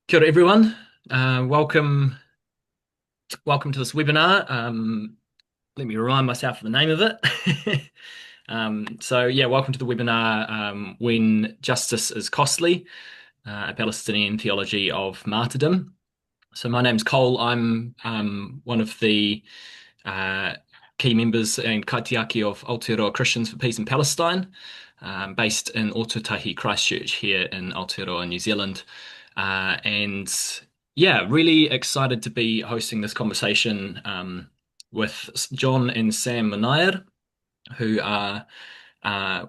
Kia ora, everyone. Welcome to this webinar. Let me remind myself of the name of it. Welcome to the webinar, When Justice is Costly, a Palestinian Theology of Martyrdom. So my name's Cole. I'm one of the uh, key members and kaitiaki of Aotearoa Christians for Peace in Palestine, based in Ōtautahi Christchurch here in Aotearoa, New Zealand. And yeah, really excited to be hosting this conversation with John and Sam Munayer, who are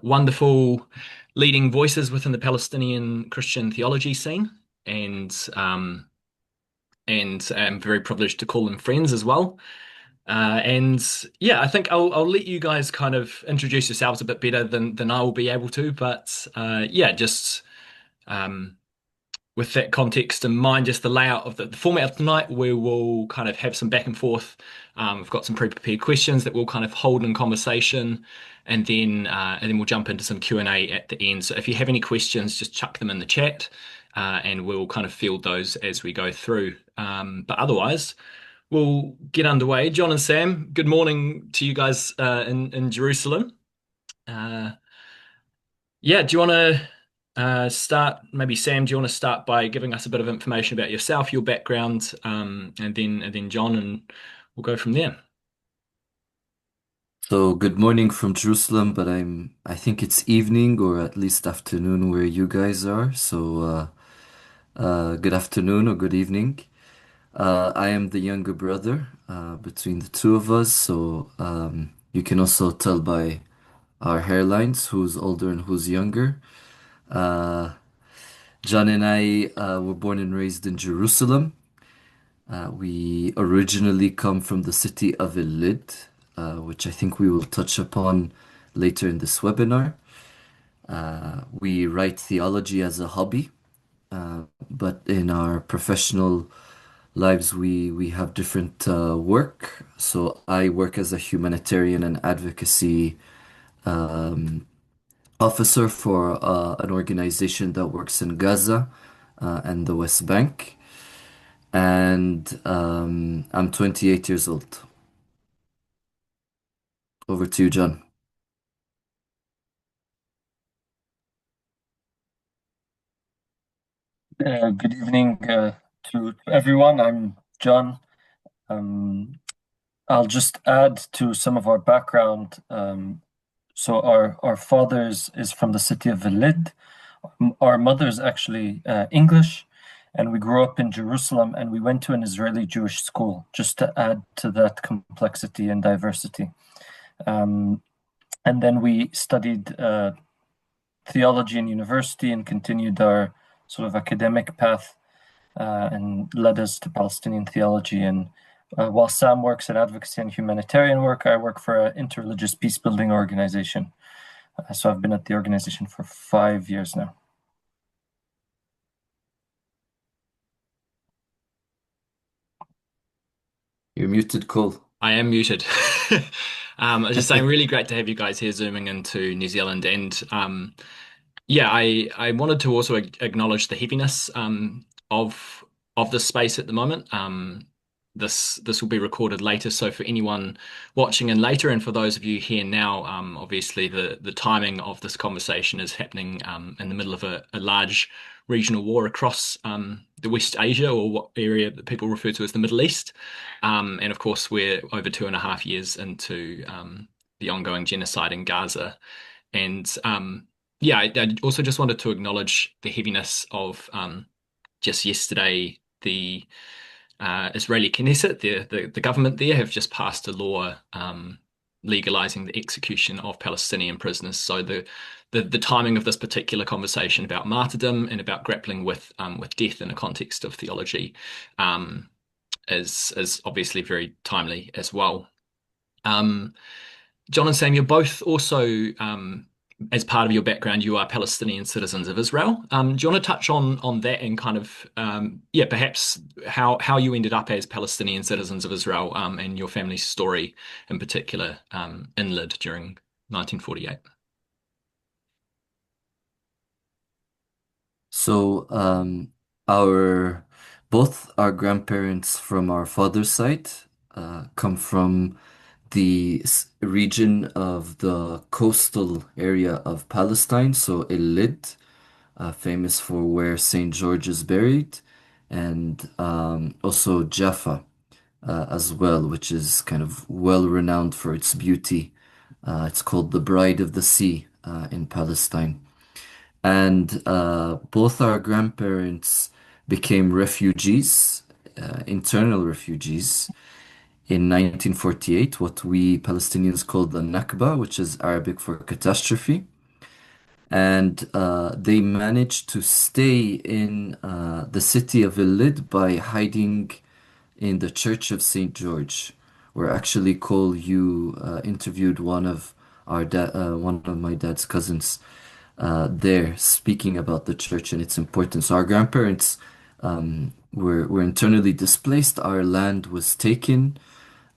wonderful leading voices within the Palestinian Christian theology scene. And and I'm very privileged to call them friends as well. And yeah, I think I'll let you guys kind of introduce yourselves a bit better than I will be able to. But yeah, just um, with that context in mind, just the layout of the format of tonight, we will kind of have some back and forth. We've got some pre-prepared questions that we'll kind of hold in conversation, and then we'll jump into some Q&A at the end. So if you have any questions, just chuck them in the chat, and we'll kind of field those as we go through. But otherwise, we'll get underway. John and Sam, good morning to you guys in Jerusalem. Uh, yeah, do you want to start? Maybe Sam, do you want to start by giving us a bit of information about yourself, your background, and then John, and we'll go from there. So good morning from Jerusalem, but I think it's evening or at least afternoon where you guys are. So good afternoon or good evening. I am the younger brother between the two of us, so you can also tell by our hairlines who's older and who's younger. Uh, John and I were born and raised in Jerusalem. We originally come from the city of Ilid, which I think we will touch upon later in this webinar. We write theology as a hobby, but in our professional lives, we have different work. So I work as a humanitarian and advocacy officer for an organization that works in Gaza and the West Bank. And I'm 28 years old. Over to you, John. Good evening to everyone. I'm John. Um, I'll just add to some of our background. So our father's is from the city of Velid. Our mother's actually English, and we grew up in Jerusalem, and we went to an Israeli Jewish school, just to add to that complexity and diversity. Um, and then we studied theology in university and continued our sort of academic path and led us to Palestinian theology. And while Sam works in advocacy and humanitarian work, I work for an interreligious peace building organization. So I've been at the organization for 5 years now. You're muted, Cole. I am muted. I was just saying, really great to have you guys here zooming into New Zealand, and yeah, I wanted to also acknowledge the heaviness of this space at the moment. This will be recorded later, so for anyone watching in later, and for those of you here now, obviously the timing of this conversation is happening in the middle of a large regional war across the West Asia, or what area that people refer to as the Middle East. And of course, we're over 2.5 years into the ongoing genocide in Gaza. And yeah, I also just wanted to acknowledge the heaviness of just yesterday, the Israeli Knesset, the government there, have just passed a law legalizing the execution of Palestinian prisoners. So the timing of this particular conversation about martyrdom and about grappling with death in a context of theology um, is obviously very timely as well. Um, John and Sam, you're both also, as part of your background, you are Palestinian citizens of Israel. Do you want to touch on that and kind of, yeah, perhaps how you ended up as Palestinian citizens of Israel, and your family's story in particular, in Lyd during 1948? So our Both our grandparents from our father's side come from the region of the coastal area of Palestine, so Lid, famous for where Saint George is buried, and also Jaffa as well, which is kind of well renowned for its beauty. It's called the Bride of the Sea in Palestine. And both our grandparents became refugees, internal refugees, in 1948, what we Palestinians call the Nakba, which is Arabic for catastrophe. And they managed to stay in the city of Lid by hiding in the Church of St. George, where actually Cole, you interviewed one of my dad's cousins there, speaking about the church and its importance. Our grandparents were internally displaced. Our land was taken.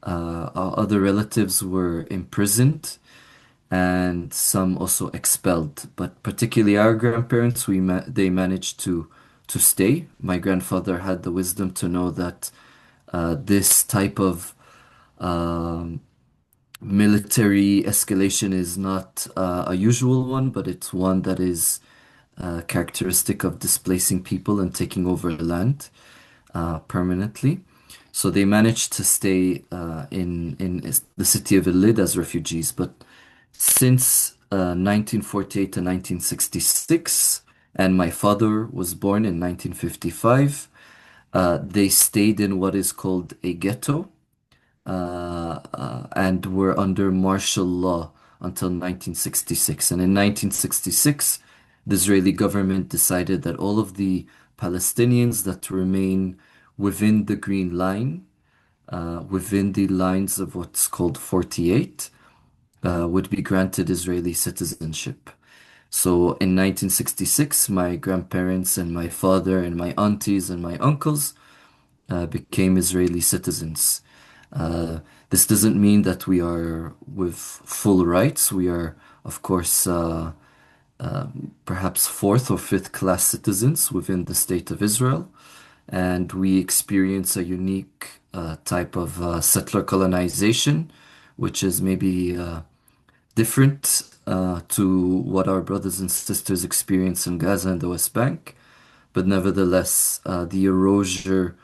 Our other relatives were imprisoned and some also expelled. But particularly our grandparents, they managed to stay. My grandfather had the wisdom to know that this type of military escalation is not a usual one, but it's one that is characteristic of displacing people and taking over land permanently. So they managed to stay in the city of Ilid as refugees. But since 1948 to 1966, and my father was born in 1955, they stayed in what is called a ghetto and were under martial law until 1966. And in 1966, the Israeli government decided that all of the Palestinians that remain within the Green Line, within the lines of what's called 48, would be granted Israeli citizenship. So in 1966, my grandparents and my father and my aunties and my uncles became Israeli citizens. Uh, this doesn't mean that we are with full rights. We are, of course, perhaps fourth or fifth class citizens within the state of Israel. And we experience a unique type of settler colonization, which is maybe different to what our brothers and sisters experience in Gaza and the West Bank. But nevertheless, the erasure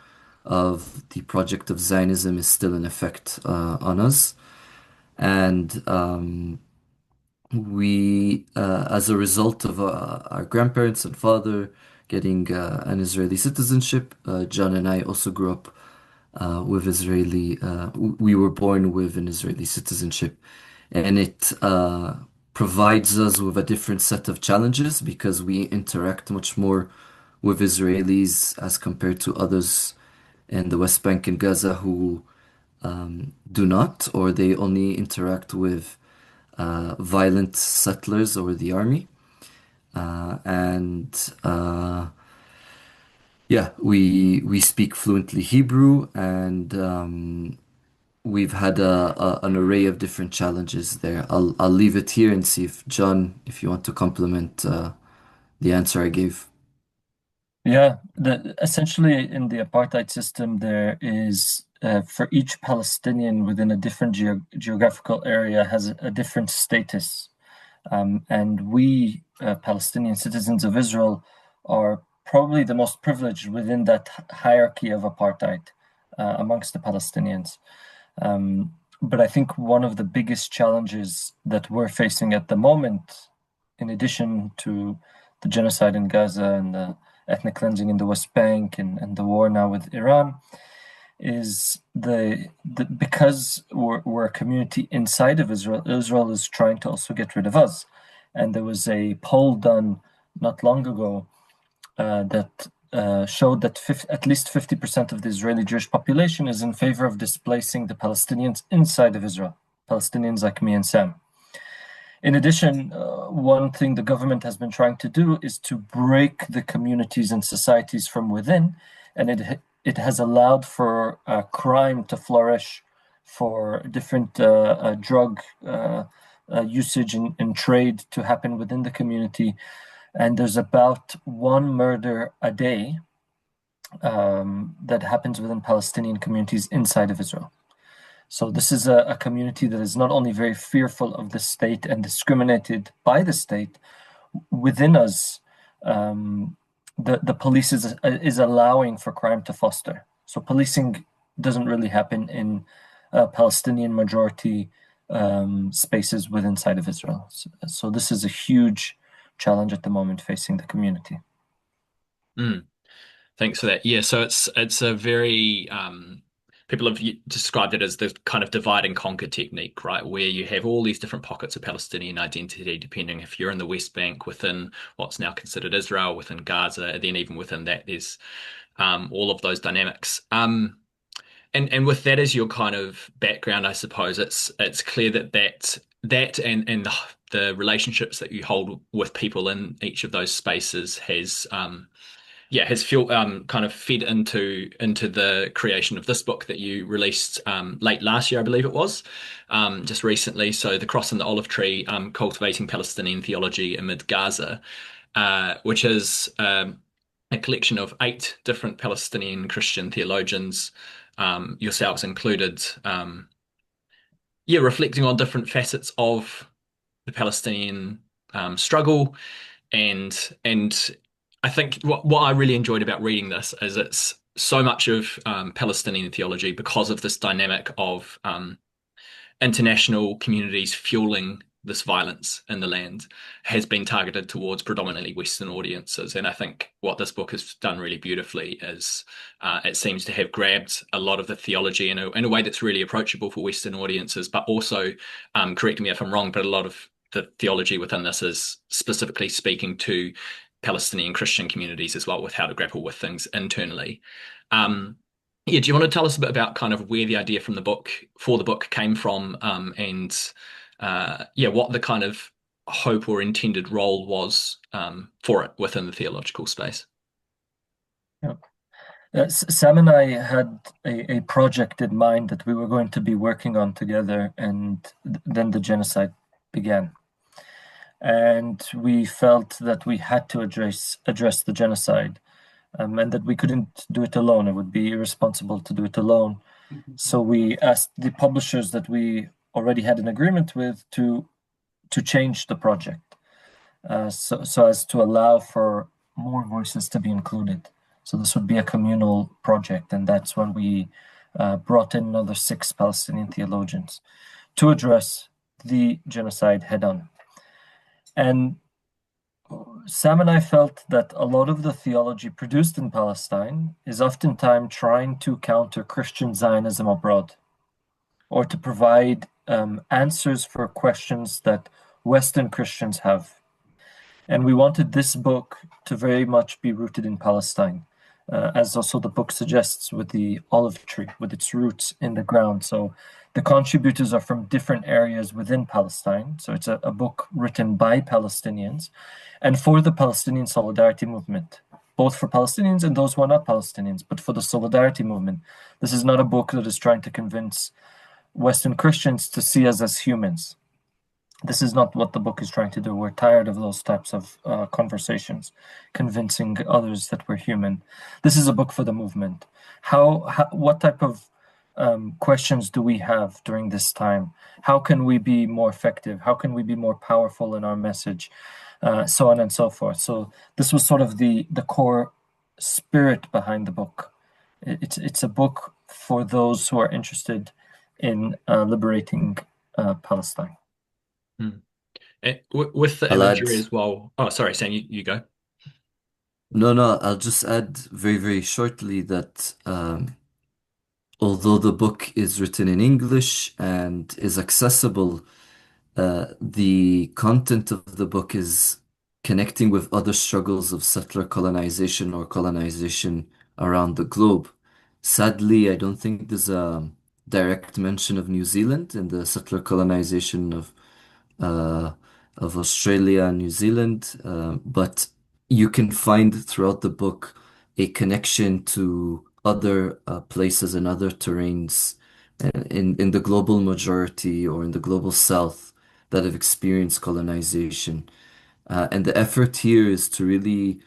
of the project of Zionism is still in effect on us. And as a result of our grandparents and father getting an Israeli citizenship, John and I also grew up with Israeli, we were born with an Israeli citizenship. And it provides us with a different set of challenges because we interact much more with Israelis as compared to others in the West Bank and Gaza who do not, or they only interact with violent settlers or the army. And yeah, we speak fluently Hebrew, and we've had an array of different challenges there. I'll leave it here and see if John, if you want to complement the answer I gave. Yeah, essentially in the apartheid system, there is for each Palestinian within a different geographical area has a different status. And we, Palestinian citizens of Israel, are probably the most privileged within that hierarchy of apartheid amongst the Palestinians. But I think one of the biggest challenges that we're facing at the moment, in addition to the genocide in Gaza and the ethnic cleansing in the West Bank and the war now with Iran, is because we're a community inside of Israel, Israel is trying to also get rid of us. And there was a poll done not long ago that showed that at least 50% of the Israeli Jewish population is in favor of displacing the Palestinians inside of Israel, Palestinians like me and Sam. In addition, one thing the government has been trying to do is to break the communities and societies from within, and it has allowed for crime to flourish, for different drug usage and trade to happen within the community. And there's about one murder a day that happens within Palestinian communities inside of Israel. So this is a community that is not only very fearful of the state and discriminated by the state within us. The police is allowing for crime to foster. So policing doesn't really happen in Palestinian majority spaces within inside of Israel. So this is a huge challenge at the moment facing the community. Mm. Thanks for that. Yeah, so it's a very people have described it as the kind of divide and conquer technique, right? Where you have all these different pockets of Palestinian identity, depending if you're in the West Bank, within what's now considered Israel, within Gaza, and then even within that, there's all of those dynamics. And with that as your kind of background, I suppose it's clear that and the relationships that you hold with people in each of those spaces has feel kind of fed into the creation of this book that you released late last year, I believe it was, just recently. So, The Cross and the Olive Tree, Cultivating Palestinian Theology Amid Gaza, which is a collection of 8 different Palestinian Christian theologians, yourselves included, reflecting on different facets of the Palestinian struggle and I think what I really enjoyed about reading this is it's so much of Palestinian theology because of this dynamic of international communities fueling this violence in the land has been targeted towards predominantly Western audiences. And I think what this book has done really beautifully is it seems to have grabbed a lot of the theology in a way that's really approachable for Western audiences, but also, correct me if I'm wrong, but a lot of the theology within this is specifically speaking to Palestinian Christian communities as well with how to grapple with things internally. Yeah, do you want to tell us a bit about kind of where the idea from the book for the book came from, and what the kind of hope or intended role was for it within the theological space? Yeah. Sam and I had a project in mind that we were going to be working on together, and then the genocide began. And we felt that we had to address the genocide, and that we couldn't do it alone. It would be irresponsible to do it alone. So we asked the publishers that we already had an agreement with to change the project, so as to allow for more voices to be included. So this would be a communal project, and that's when we brought in another 6 Palestinian theologians to address the genocide head on. And Sam and I felt that a lot of the theology produced in Palestine is oftentimes trying to counter Christian Zionism abroad, or to provide answers for questions that Western Christians have. And we wanted this book to very much be rooted in Palestine, as also the book suggests, with the olive tree, with its roots in the ground. So the contributors are from different areas within Palestine. So it's a book written by Palestinians and for the Palestinian solidarity movement, both for Palestinians and those who are not Palestinians, but for the solidarity movement. This is not a book that is trying to convince Western Christians to see us as humans. This is not what the book is trying to do. We're tired of those types of conversations, convincing others that we're human. This is a book for the movement. What type of questions do we have during this time? How can we be more effective? How can we be more powerful in our message? So on and so forth. So this was sort of the core spirit behind the book. It's a book for those who are interested in liberating Palestine. Hmm. With the I'll add, imagery as well. Oh, sorry, Sam, you go. no, I'll just add very, very shortly that although the book is written in English and is accessible, the content of the book is connecting with other struggles of settler colonization or colonization around the globe. Sadly, I don't think there's a direct mention of New Zealand in the settler colonization uh, of Australia and New Zealand, but you can find throughout the book a connection to other places and other terrains in the global majority or in the global south that have experienced colonization. And the effort here is to really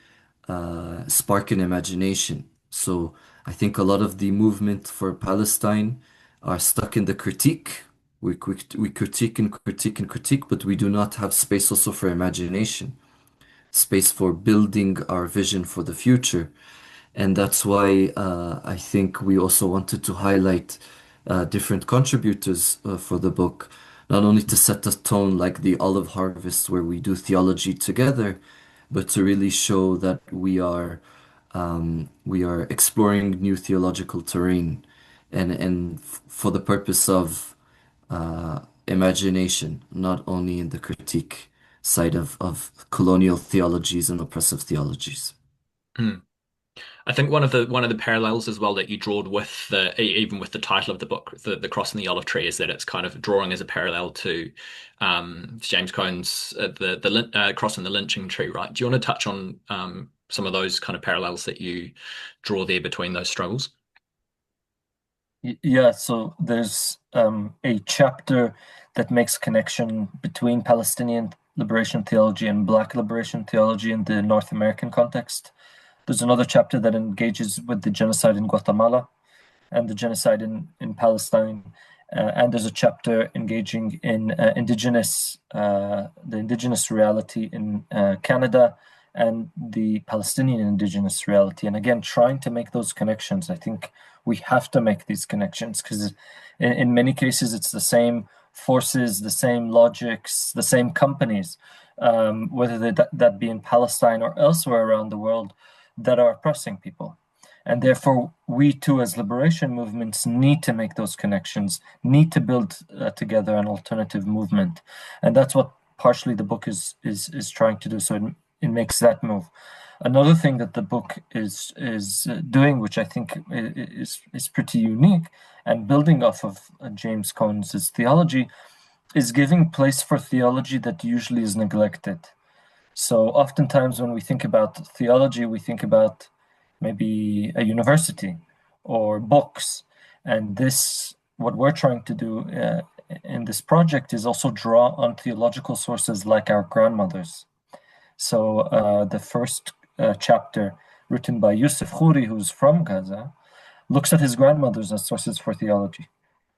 spark an imagination So I think a lot of the movement for Palestine are stuck in the critique. We critique and critique and critique, but we do not have space also for imagination, space for building our vision for the future. And that's why I think we also wanted to highlight different contributors for the book, not only to set the tone like the olive harvest where we do theology together, but to really show that we are exploring new theological terrain and for the purpose of imagination, not only in the critique side of colonial theologies and oppressive theologies. Mm. I think one of the parallels as well that you drawed with even with the title of the book, the cross and the olive tree, is that it's kind of drawing as a parallel to James Cone's cross and the lynching tree, right? Do you want to touch on some of those kind of parallels that you draw there between those struggles? Yeah, so there's a chapter that makes connection between Palestinian liberation theology and Black liberation theology in the North American context. There's another chapter that engages with the genocide in Guatemala and the genocide in Palestine. And there's a chapter engaging in the indigenous reality in Canada and the Palestinian indigenous reality. And again, trying to make those connections. I think we have to make these connections because in many cases it's the same forces, the same logics, the same companies, whether that be in Palestine or elsewhere around the world, that are oppressing people. And therefore, we too, as liberation movements, need to make those connections, need to build together an alternative movement. And that's what partially the book is trying to do. So it makes that move. Another thing that the book is doing, which I think is pretty unique, and building off of James Cone's theology, is giving place for theology that usually is neglected. So oftentimes when we think about theology, we think about maybe a university or books. And what we're trying to do in this project is also draw on theological sources like our grandmothers. So the first chapter, written by Yusuf Khoury, who's from Gaza, looks at his grandmothers as sources for theology,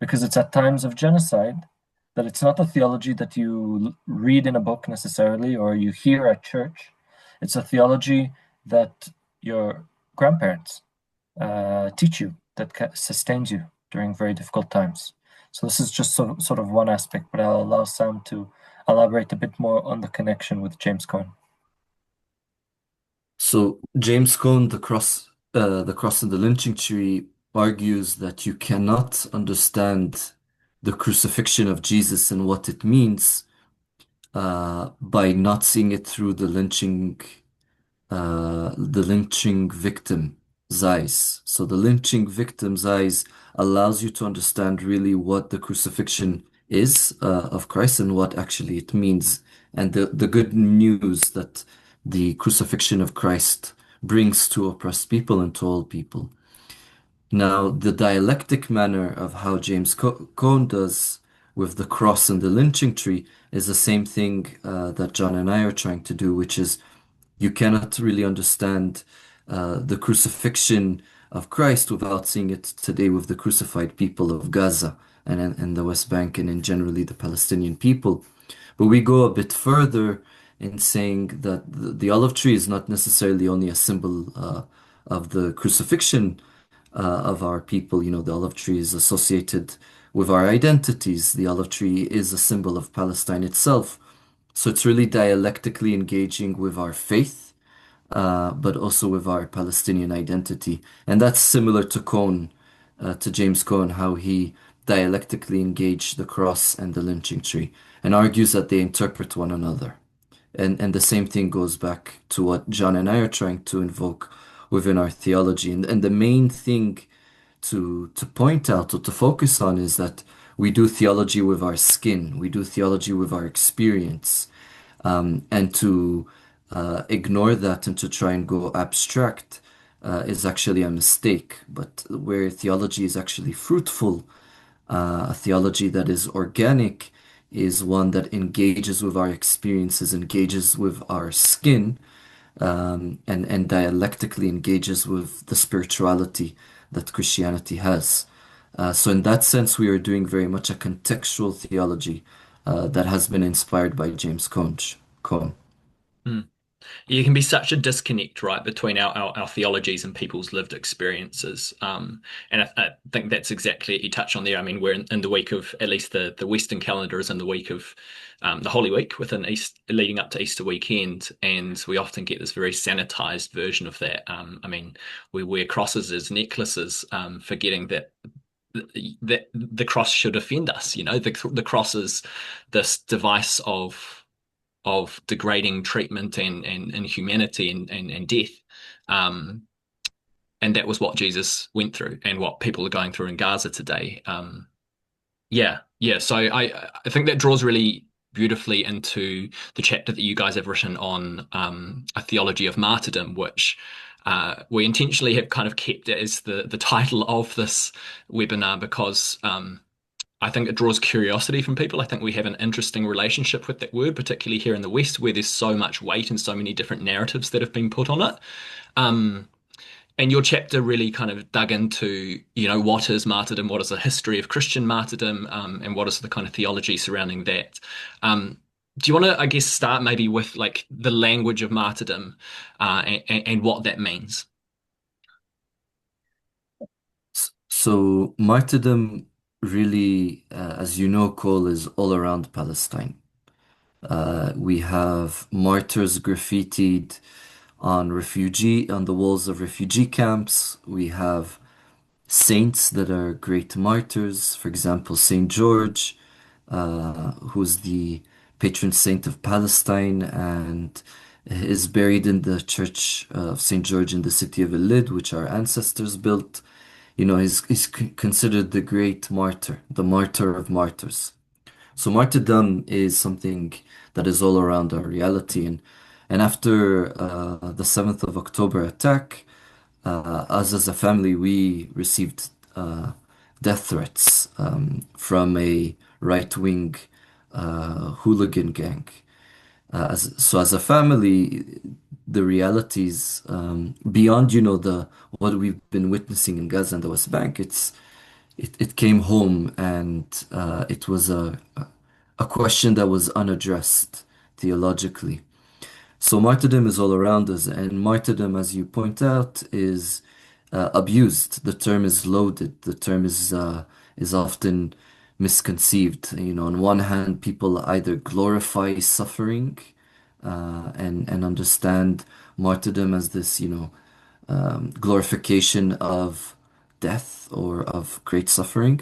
because it's at times of genocide that it's not a theology that you read in a book necessarily or you hear at church. It's a theology that your grandparents teach you, that sustains you during very difficult times. So this is just sort of one aspect, but I'll allow Sam to elaborate a bit more on the connection with James Cone. So James Cone, the cross and the lynching tree, argues that you cannot understand the crucifixion of Jesus and what it means by not seeing it through the lynching victim's eyes. So the lynching victim's eyes allows you to understand really what the crucifixion is of Christ and what actually it means, and the good news that the crucifixion of Christ brings to oppressed people and to all people. Now, the dialectic manner of how James Cone does with the cross and the lynching tree is the same thing that John and I are trying to do, which is you cannot really understand the crucifixion of Christ without seeing it today with the crucified people of Gaza and the West Bank and in generally the Palestinian people. But we go a bit further in saying that the olive tree is not necessarily only a symbol of the crucifixion of our people. You know, the olive tree is associated with our identities. The olive tree is a symbol of Palestine itself. So it's really dialectically engaging with our faith, but also with our Palestinian identity. And that's similar to to James Cone, how he dialectically engaged the cross and the lynching tree and argues that they interpret one another. And the same thing goes back to what John and I are trying to invoke within our theology. And the main thing to point out or to focus on is that we do theology with our skin, we do theology with our experience, and to ignore that and to try and go abstract is actually a mistake. But where theology is actually fruitful, a theology that is organic is one that engages with our experiences, engages with our skin, and dialectically engages with the spirituality that Christianity has. So in that sense, we are doing very much a contextual theology that has been inspired by James Cone. Mm. You can be such a disconnect, right, between our theologies and people's lived experiences. And I think that's exactly what you touch on there. I mean, we're in the week of, at least the Western calendar is in the week of the Holy Week within East, leading up to Easter weekend. And we often get this very sanitized version of that. I mean, we wear crosses as necklaces, forgetting that the cross should offend us. You know, the cross is this device of degrading treatment and inhumanity and death. Um, and that was what Jesus went through and what people are going through in Gaza today. Yeah, yeah. So I think that draws really beautifully into the chapter that you guys have written on a theology of martyrdom, which we intentionally have kind of kept as the title of this webinar because I think it draws curiosity from people. I think we have an interesting relationship with that word, particularly here in the West, where there's so much weight and so many different narratives that have been put on it. Um, and your chapter really kind of dug into, what is martyrdom, what is the history of Christian martyrdom, and what is the kind of theology surrounding that. Um, do you want to, I guess, start maybe with like the language of martyrdom, and what that means? So martyrdom really, as you know, Cole, is all around Palestine. We have martyrs graffitied on the walls of refugee camps. We have saints that are great martyrs. For example, Saint George, who's the patron saint of Palestine and is buried in the church of Saint George in the city of Elid, which our ancestors built. He's considered the great martyr, the martyr of martyrs. So martyrdom is something that is all around our reality, and after the 7th of October attack, us as a family we received death threats from a right-wing hooligan gang. As a family, the realities beyond the what we've been witnessing in Gaza and the West Bank, it came home and it was a question that was unaddressed theologically. So martyrdom is all around us, and martyrdom, as you point out, is abused. The term is loaded. The term is often misconceived. On one hand, people either glorify suffering and understand martyrdom as this, glorification of death or of great suffering.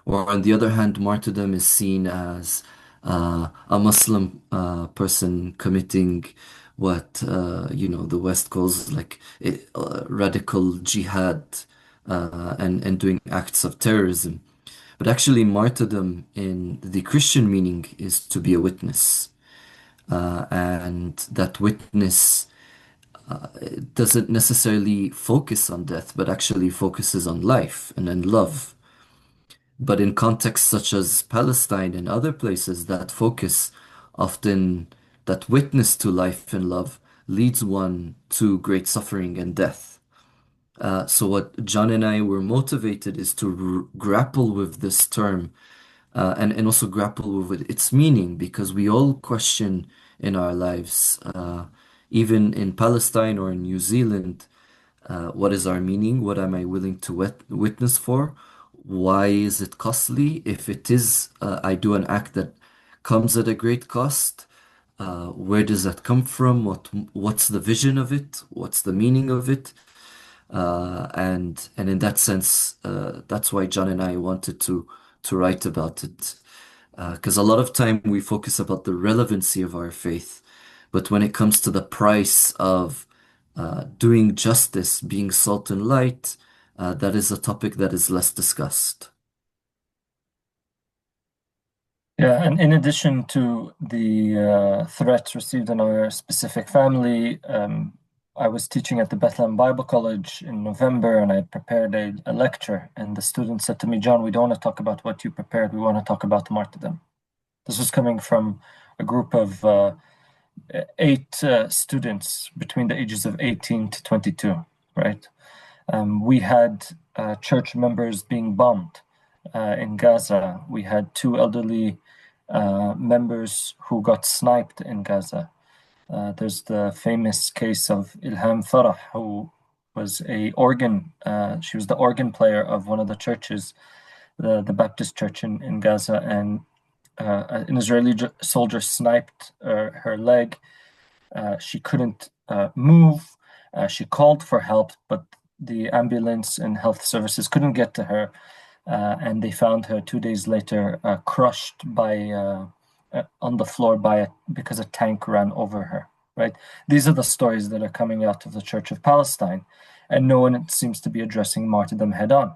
Or on the other hand, martyrdom is seen as a Muslim person committing what the West calls like radical jihad and doing acts of terrorism. But actually, martyrdom in the Christian meaning is to be a witness, and that witness doesn't necessarily focus on death, but actually focuses on life and on love. But in contexts such as Palestine and other places, that focus often, that witness to life and love, leads one to great suffering and death. So what John and I were motivated is to grapple with this term and also grapple with its meaning because we all question in our lives, even in Palestine or in New Zealand, what is our meaning? What am I willing to witness for? Why is it costly? If it is, I do an act that comes at a great cost. Where does that come from? What's the vision of it? What's the meaning of it? And in that sense, that's why John and I wanted to write about it. Because a lot of time we focus about the relevancy of our faith, but when it comes to the price of doing justice, being salt and light, that is a topic that is less discussed. Yeah, and in addition to the threats received in our specific family, I was teaching at the Bethlehem Bible College in November, and I prepared a lecture. And the student said to me, "John, we don't want to talk about what you prepared. We want to talk about the martyrdom." This was coming from a group of eight students between the ages of 18 to 22, right? We had church members being bombed in Gaza. We had two elderly members who got sniped in Gaza. There's the famous case of Ilham Farah, who was she was the organ player of one of the churches, the Baptist church in Gaza, and an Israeli soldier sniped her leg. She couldn't move. She called for help, but the ambulance and health services couldn't get to her, and they found her 2 days later, crushed on the floor because a tank ran over her. Right? These are the stories that are coming out of the Church of Palestine, and no one seems to be addressing martyrdom head on.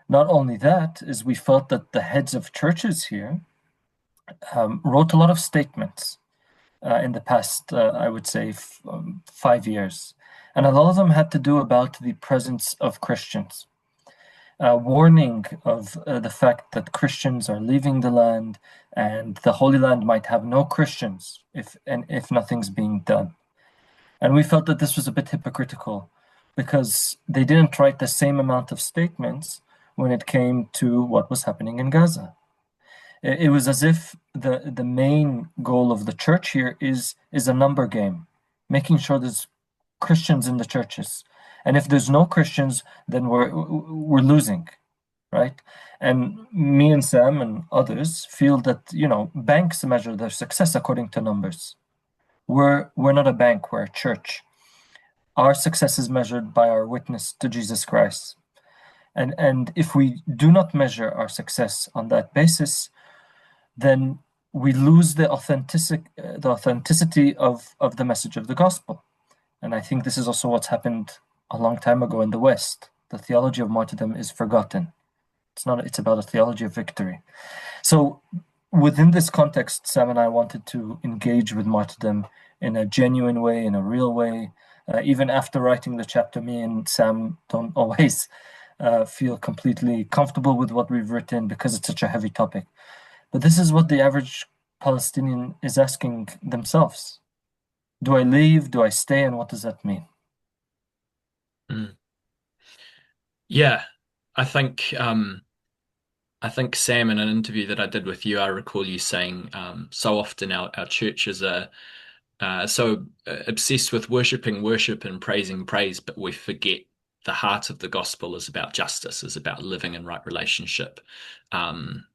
Not only that, is we felt that the heads of churches here wrote a lot of statements in the past, I would say, 5 years. And a lot of them had to do about the presence of Christians, warning of the fact that Christians are leaving the land and the Holy Land might have no Christians if nothing's being done. And we felt that this was a bit hypocritical because they didn't write the same amount of statements when it came to what was happening in Gaza. It was as if the main goal of the church here is a number game, making sure there's Christians in the churches. And if there's no Christians, then we're losing, right? And me and Sam and others feel that, banks measure their success according to numbers. We're not a bank, we're a church. Our success is measured by our witness to Jesus Christ. And if we do not measure our success on that basis, then we lose the authenticity of the message of the gospel. And I think this is also what's happened a long time ago in the West. The theology of martyrdom is forgotten. It's about a theology of victory. So within this context, Sam and I wanted to engage with martyrdom in a genuine way, in a real way. Even after writing the chapter, me and Sam don't always feel completely comfortable with what we've written because it's such a heavy topic. But this is what the average Palestinian is asking themselves. Do I leave? Do I stay? And what does that mean? Mm. Yeah, I think Sam, in an interview that I did with you, I recall you saying so often our churches are so obsessed with worshiping worship and praising praise, but we forget the heart of the gospel is about justice, is about living in right relationship. Um,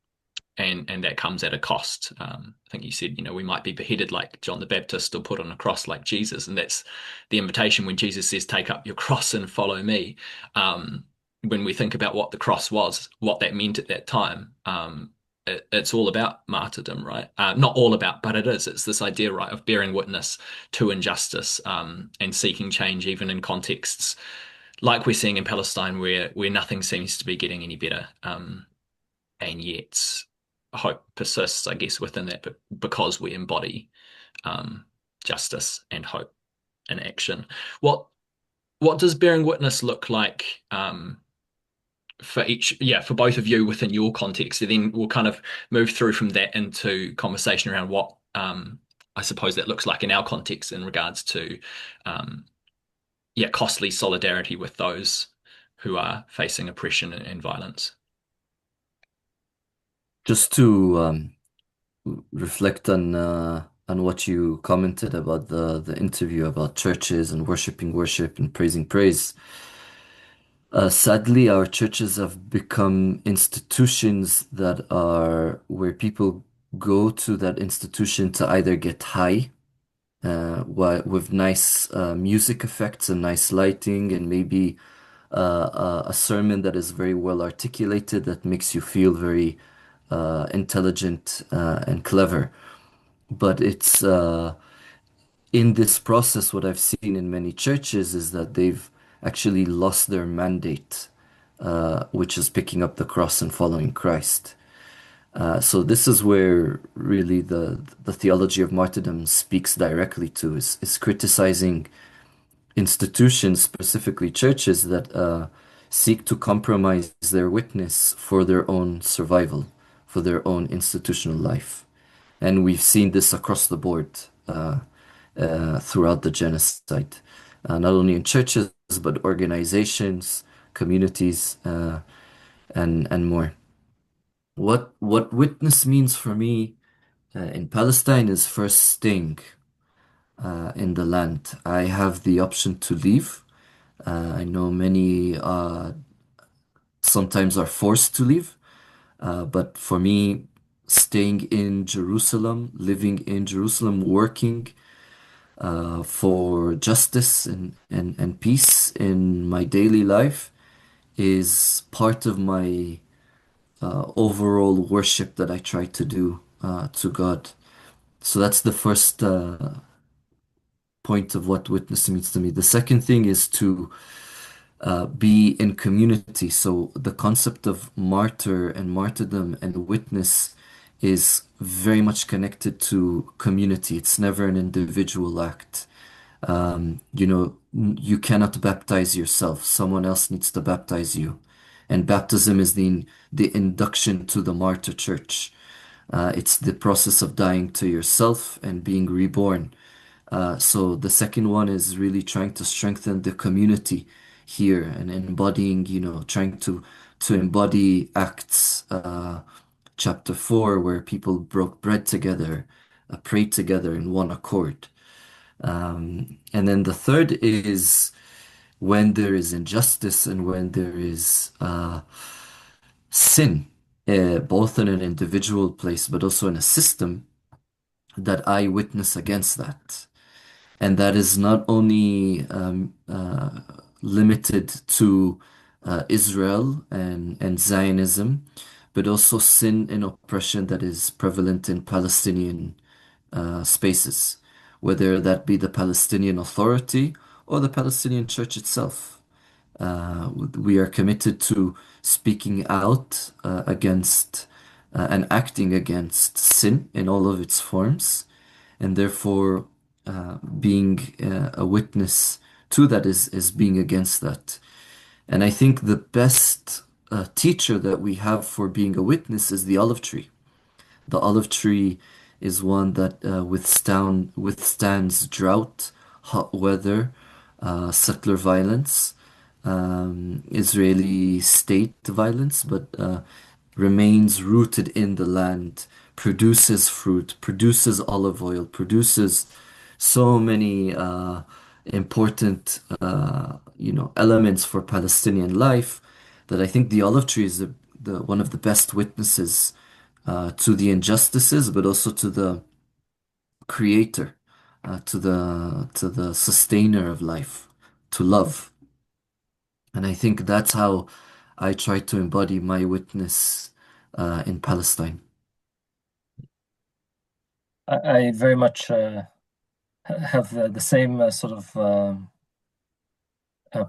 and that comes at a cost. I think you said, we might be beheaded like John the Baptist or put on a cross like Jesus, and that's the invitation when Jesus says, "Take up your cross and follow me." When we think about what the cross was, what that meant at that time, it's all about martyrdom, right? Not all about, but it is. It's this idea, right, of bearing witness to injustice and seeking change, even in contexts like we're seeing in Palestine, where nothing seems to be getting any better, and yet hope persists, I guess, within that, but because we embody justice and hope in action. What does bearing witness look like for both of you within your context? And then we'll kind of move through from that into conversation around what I suppose that looks like in our context in regards to costly solidarity with those who are facing oppression and violence. Just to reflect on what you commented about the interview about churches and worshiping worship and praising praise. Sadly, our churches have become institutions that are where people go to that institution to either get high, with nice music effects and nice lighting, and maybe a sermon that is very well articulated that makes you feel very intelligent and clever. But it's in this process, what I've seen in many churches is that they've actually lost their mandate, which is picking up the cross and following Christ. So this is where really the theology of martyrdom speaks directly to is criticizing institutions, specifically churches that seek to compromise their witness for their own survival, for their own institutional life. And we've seen this across the board. throughout the genocide, not only in churches but organizations, communities, and more. What witness means for me in Palestine is first staying in the land. I have the option to leave. I know many sometimes are forced to leave, but for me, staying in Jerusalem, living in Jerusalem, working for justice and peace in my daily life is part of my overall worship that I try to do to God. So that's the first point of what witness means to me. The second thing is to be in community. So the concept of martyr and martyrdom and witness is very much connected to community. It's never an individual act. You cannot baptize yourself. Someone else needs to baptize you. And baptism is the induction to the martyr church. It's the process of dying to yourself and being reborn. So the second one is really trying to strengthen the community here and embodying, trying to embody Acts chapter 4, where people broke bread together, prayed together in one accord. And then the third is when there is injustice and when there is sin, both in an individual place but also in a system, that I witness against that. And that is not only limited to Israel and Zionism, but also sin and oppression that is prevalent in Palestinian spaces, whether that be the Palestinian Authority or the Palestinian Church itself. We are committed to speaking out against and acting against sin in all of its forms, and therefore being a witness to that is being against that. And I think the best teacher that we have for being a witness is the olive tree. The olive tree is one that withstands drought, hot weather, settler violence, Israeli state violence, but remains rooted in the land, produces fruit, produces olive oil, produces so many important, elements for Palestinian life that I think the olive tree is the one of the best witnesses to the injustices, but also to the creator, to the sustainer of life, to love. And I think that's how I try to embody my witness in Palestine. I very much have the same sort of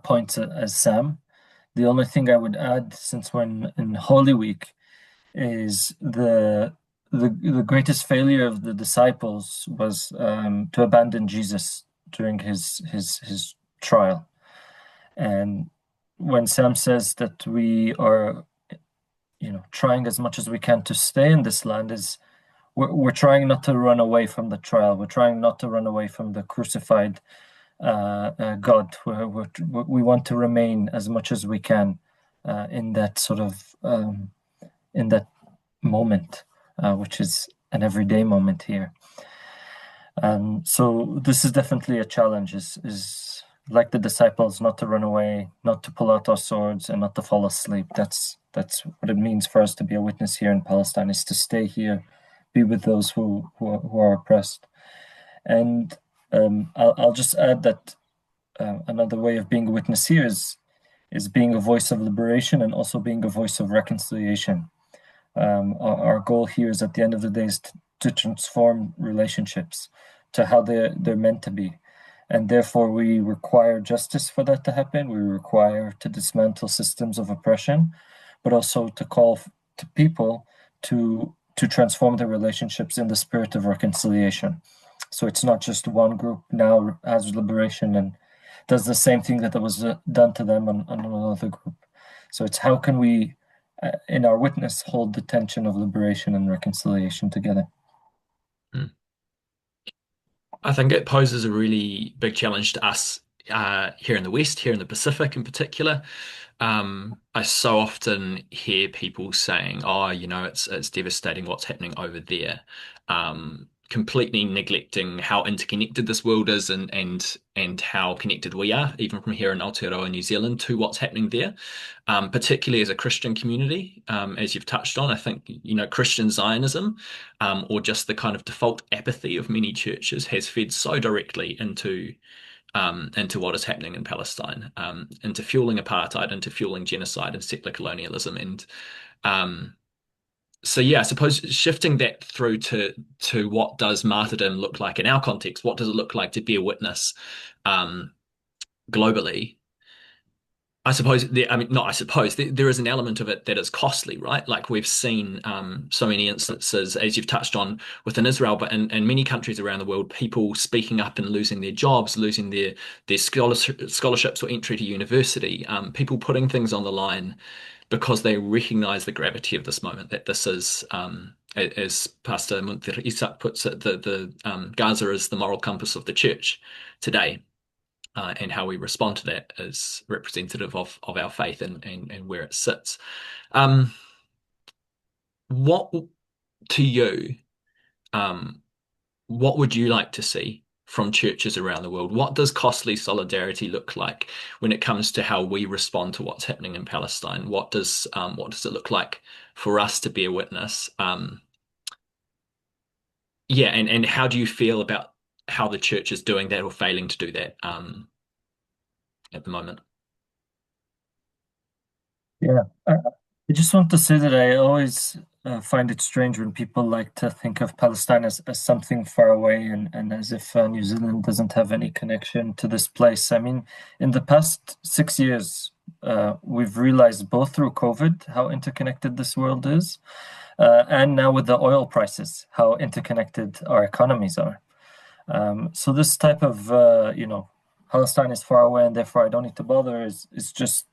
points as Sam. The only thing I would add, since we're in Holy Week, is the greatest failure of the disciples was to abandon Jesus during his trial. And when Sam says that we are, trying as much as we can to stay in this land, is we're trying not to run away from the trial. We're trying not to run away from the crucified God. We want to remain as much as we can in that sort of in that moment, which is an everyday moment here. So this is definitely a challenge. Is like the disciples, not to run away, not to pull out our swords, and not to fall asleep. That's what it means for us to be a witness here in Palestine. Is to stay here, be with those who are oppressed. And I'll just add that another way of being a witness here is being a voice of liberation and also being a voice of reconciliation. Our goal here is, at the end of the day, is to transform relationships to how they're meant to be. And therefore, we require justice for that to happen. We require to dismantle systems of oppression, but also to call to people to transform their relationships in the spirit of reconciliation. So it's not just one group now has liberation and does the same thing that was done to them on another group. So it's how can we, in our witness, hold the tension of liberation and reconciliation together. Mm. I think it poses a really big challenge to us here in the West, here in the Pacific in particular. I so often hear people saying, "Oh, it's devastating what's happening over there," completely neglecting how interconnected this world is and how connected we are, even from here in Aotearoa, New Zealand, to what's happening there. Particularly as a Christian community, as you've touched on, I think Christian Zionism, or just the kind of default apathy of many churches, has fed so directly into what is happening in Palestine, into fueling apartheid, into fueling genocide and settler colonialism. And um, so, yeah, I suppose shifting that through to what does martyrdom look like in our context? What does it look like to be a witness um, globally? I suppose I mean, not I suppose there is an element of it that is costly, right? Like we've seen so many instances, as you've touched on within Israel, but in many countries around the world, people speaking up and losing their jobs, losing their scholarships or entry to university, people putting things on the line because they recognize the gravity of this moment, that this is, as Pastor Munayer Isak puts it, the Gaza is the moral compass of the church today, and how we respond to that is representative of our faith and where it sits. Um, what to you, um, what would you like to see from churches around the world? What does costly solidarity look like when it comes to how we respond to what's happening in Palestine? What does it look like for us to be a witness? Yeah, and how do you feel about how the church is doing that or failing to do that at the moment? Yeah, I just want to say that I always find it strange when people like to think of Palestine as something far away and as if New Zealand doesn't have any connection to this place. I mean, in the past 6 years, we've realized both through COVID how interconnected this world is, and now with the oil prices, how interconnected our economies are. So this type of, Palestine is far away and therefore I don't need to bother is just,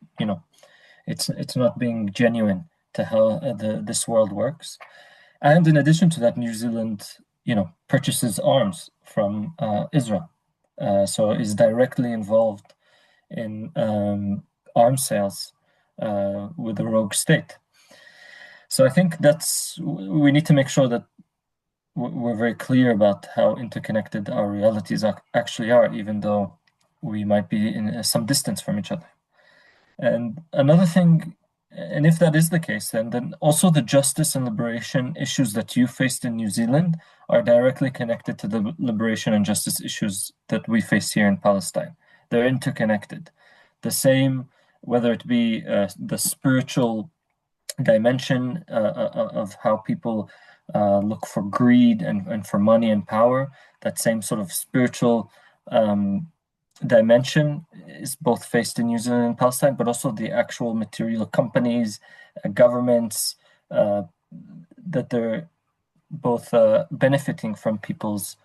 it's not being genuine to how this world works. And in addition to that, New Zealand, purchases arms from Israel, so is directly involved in arms sales with the rogue state. So I think we need to make sure that we're very clear about how interconnected our realities actually are, even though we might be in some distance from each other. And another thing, and if that is the case, then also the justice and liberation issues that you faced in New Zealand are directly connected to the liberation and justice issues that we face here in Palestine. They're interconnected. The same, whether it be the spiritual dimension of how people look for greed and for money and power, that same sort of spiritual dimension is both faced in New Zealand and Palestine, but also the actual material companies, governments, that they're both benefiting from people's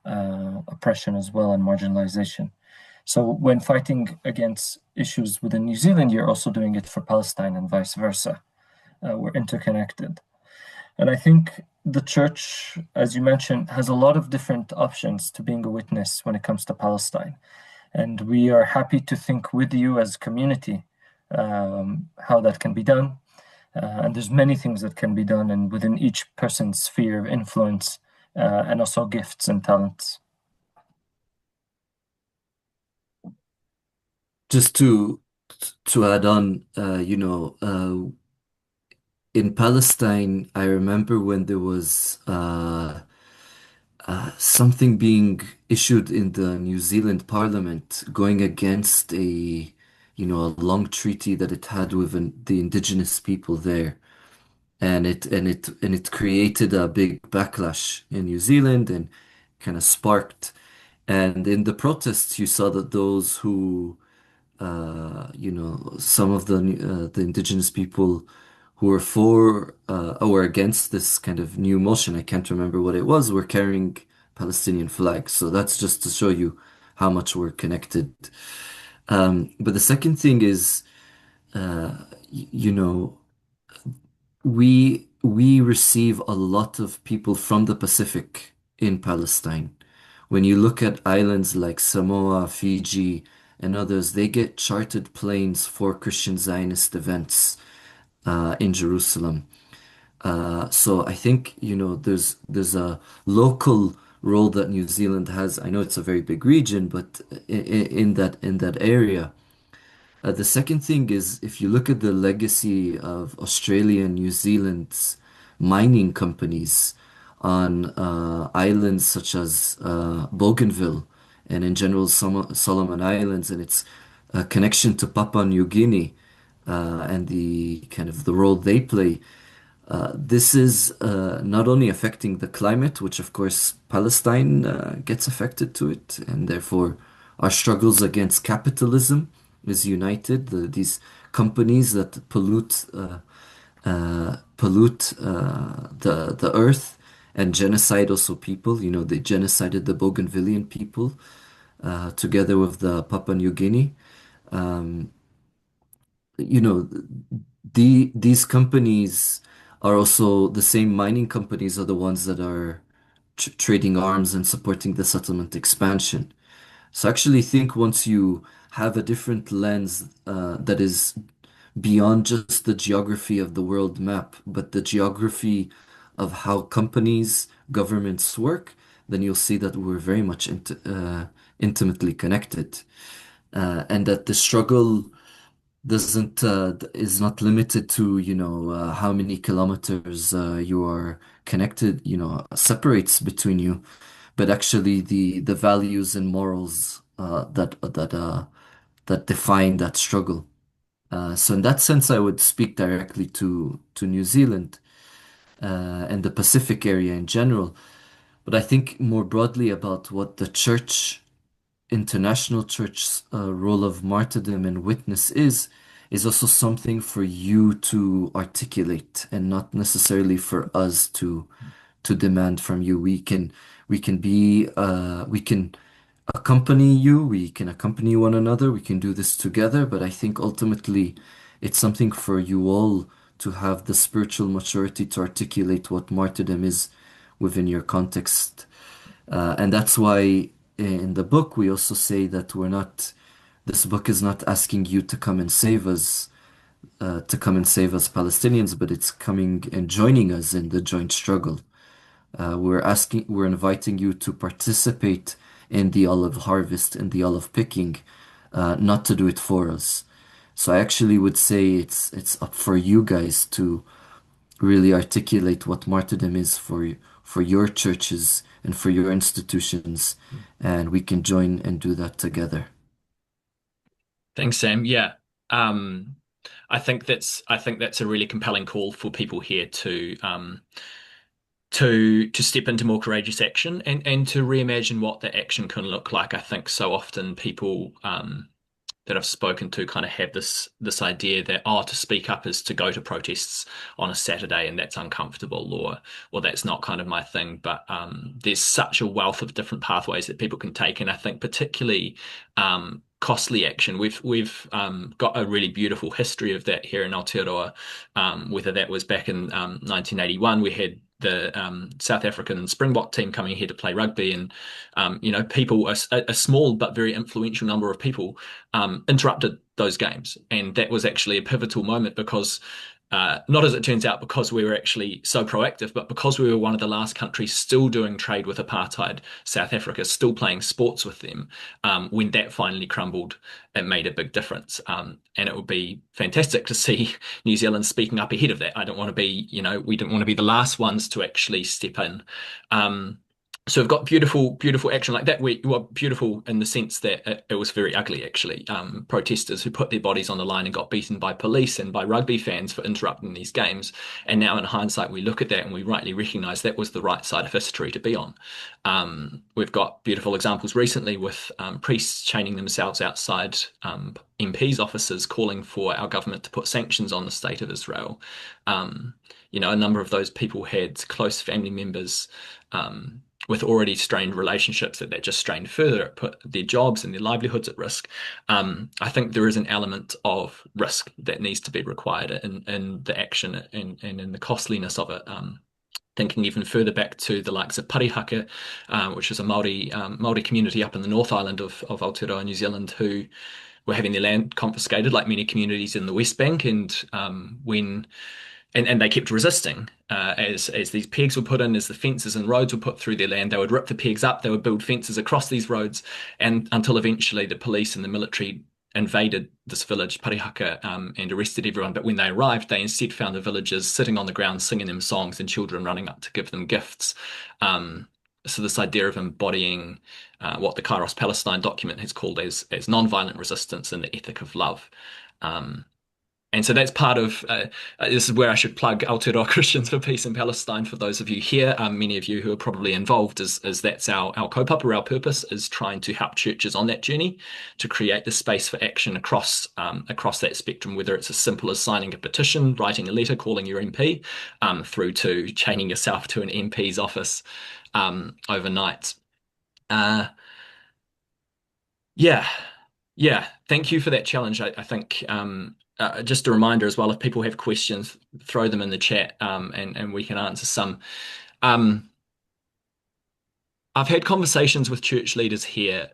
oppression as well and marginalization. So when fighting against issues within New Zealand, you're also doing it for Palestine and vice versa. We're interconnected. And I think the church, as you mentioned, has a lot of different options to being a witness when it comes to Palestine. And we are happy to think with you as a community how that can be done. And there's many things that can be done and within each person's sphere of influence and also gifts and talents. Just to add on, in Palestine, I remember when there was something being issued in the New Zealand Parliament going against a long treaty that it had with the indigenous people there. And it created a big backlash in New Zealand and kind of sparked. And in the protests, you saw that those who some of the indigenous people who were for or against this kind of new motion, I can't remember what it was, were carrying Palestinian flags. So that's just to show you how much we're connected. But the second thing is, you know, we receive a lot of people from the Pacific in Palestine. when you look at islands like Samoa, Fiji, and others, they get chartered planes for Christian Zionist events in Jerusalem. So I think, there's a local role that New Zealand has. I know it's a very big region, but in that area. The second thing is if you look at the legacy of Australia and New Zealand's mining companies on islands such as Bougainville and in general Solomon Islands and its connection to Papua New Guinea and the kind of the role they play. This is not only affecting the climate, which of course Palestine gets affected to it, and therefore our struggles against capitalism is united. These companies that pollute the earth and genocide also people. They genocided the Bougainvillean people together with the Papua New Guinea. You know, these companies are also the same mining companies are the ones that are trading arms and supporting the settlement expansion. So I actually think once you have a different lens that is beyond just the geography of the world map, but the geography of how companies, governments work, then you'll see that we're very much intimately connected, and that the struggle doesn't is not limited to how many kilometers you are connected, separates between you, but actually the values and morals that define that struggle. So in that sense, I would speak directly to New Zealand and the Pacific area in general. But I think more broadly about what the church, international church's role of martyrdom and witness is also something for you to articulate and not necessarily for us to demand from you. We can accompany you, we can accompany one another, we can do this together, but I think ultimately it's something for you all to have the spiritual maturity to articulate what martyrdom is within your context. And that's why in the book we also say that this book is not asking you to come and save us, Palestinians, but it's coming and joining us in the joint struggle. We're inviting you to participate in the olive harvest and the olive picking, not to do it for us. So I actually would say it's up for you guys to really articulate what martyrdom is for your churches and for your institutions, and we can join and do that together. Thanks, Sam. Yeah. Um, I think that's a really compelling call for people here to step into more courageous action and to reimagine what that action can look like. I think so often people that I've spoken to kind of have this idea that to speak up is to go to protests on a Saturday and that's uncomfortable or that's not kind of my thing. But there's such a wealth of different pathways that people can take, and I think particularly costly action. We've got a really beautiful history of that here in Aotearoa. Whether that was back in 1981, we had the South African Springbok team coming here to play rugby, and people, a small but very influential number of people, interrupted those games, and that was actually a pivotal moment because. Not as it turns out because we were actually so proactive, but because we were one of the last countries still doing trade with apartheid, South Africa, still playing sports with them. When that finally crumbled, it made a big difference. And it would be fantastic to see New Zealand speaking up ahead of that. I don't want to be, we didn't want to be the last ones to actually step in. So we've got beautiful, beautiful action like that. Well, beautiful in the sense that it was very ugly, actually. Protesters who put their bodies on the line and got beaten by police and by rugby fans for interrupting these games. And now, in hindsight, we look at that and we rightly recognise that was the right side of history to be on. We've got beautiful examples recently with priests chaining themselves outside MPs' offices, calling for our government to put sanctions on the state of Israel. A number of those people had close family members. With already strained relationships that just strained further, it put their jobs and their livelihoods at risk. I think there is an element of risk that needs to be required in the action and in the costliness of it. Thinking even further back to the likes of Parihaka, which is a Māori community up in the North Island of Aotearoa, New Zealand, who were having their land confiscated, like many communities in the West Bank, and they kept resisting as these pegs were put in, as the fences and roads were put through their land. They would rip the pegs up, they would build fences across these roads, and until eventually the police and the military invaded this village, Parihaka, and arrested everyone. But when they arrived, they instead found the villagers sitting on the ground singing them songs and children running up to give them gifts. Um, so this idea of embodying what the Kairos Palestine document has called as non-violent resistance and the ethic of love. Um, and so that's part of this is where I should plug Aotearoa Christians for Peace in Palestine for those of you here, many of you who are probably involved, is that's our kaupapa, our purpose is trying to help churches on that journey to create the space for action across that spectrum, whether it's as simple as signing a petition, writing a letter, calling your MP, through to chaining yourself to an MP's office overnight. Uh, yeah, yeah. Thank you for that challenge. I think just a reminder as well, if people have questions, throw them in the chat, and we can answer some. Um, I've had conversations with church leaders here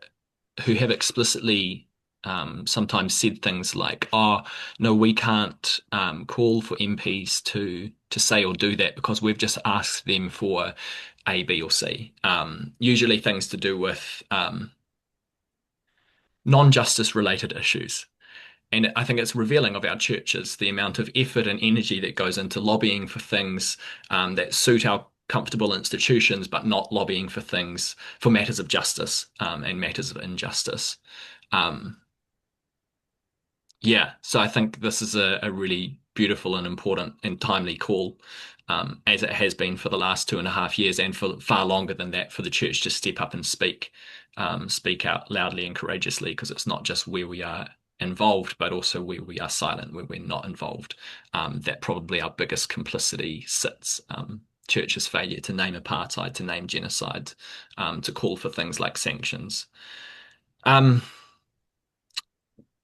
who have explicitly sometimes said things like, "Oh, no, we can't call for MPs to say or do that because we've just asked them for A, B, or C." Usually things to do with non-justice related issues. And I think it's revealing of our churches, the amount of effort and energy that goes into lobbying for things that suit our comfortable institutions, but not lobbying for things, for matters of justice and matters of injustice. Um, yeah, so I think this is a really beautiful and important and timely call, as it has been for the last 2.5 years, and for far longer than that, for the church to step up and speak out loudly and courageously, because it's not just where we are involved, but also where we are silent, where we're not involved. That probably our biggest complicity sits. Church's failure to name apartheid, to name genocide, to call for things like sanctions. Um,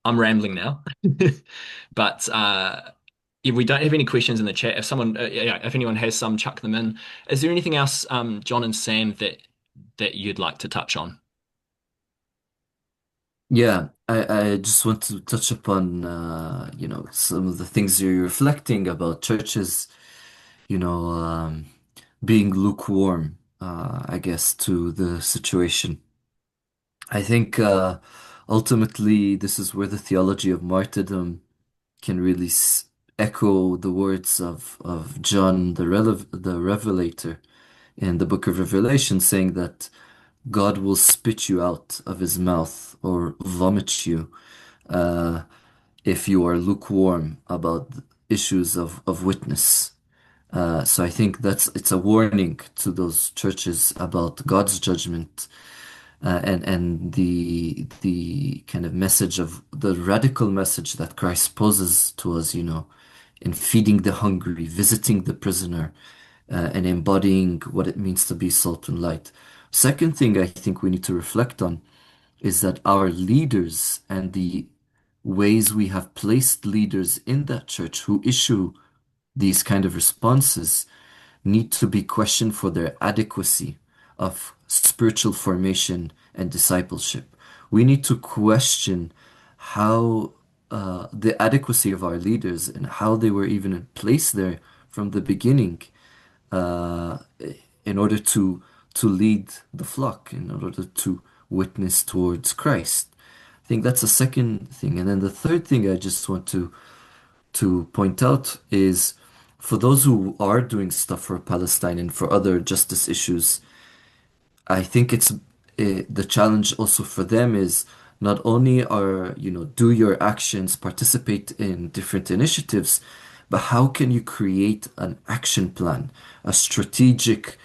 I'm rambling now, but if we don't have any questions in the chat, if anyone has some, chuck them in. Is there anything else, John and Sam, that you'd like to touch on? Yeah, I just want to touch upon some of the things you're reflecting about churches, you know, being lukewarm, I guess, to the situation. I think ultimately this is where the theology of martyrdom can really echo the words of John the Revelator in the book of Revelation, saying that God will spit you out of his mouth or vomit you uh, if you are lukewarm about issues of witness. So I think it's a warning to those churches about God's judgment, and the kind of message of the radical message that Christ poses to us, in feeding the hungry, visiting the prisoner, and embodying what it means to be salt and light. Second thing I think we need to reflect on is that our leaders and the ways we have placed leaders in that church who issue these kind of responses need to be questioned for their adequacy of spiritual formation and discipleship. We need to question how the adequacy of our leaders and how they were even placed there from the beginning, uh, in order to lead the flock, in order to witness towards Christ. I think that's the second thing. And then the third thing I just want to point out is for those who are doing stuff for Palestine and for other justice issues, I think the challenge also for them is not only do your actions participate in different initiatives, but how can you create an action plan, a strategic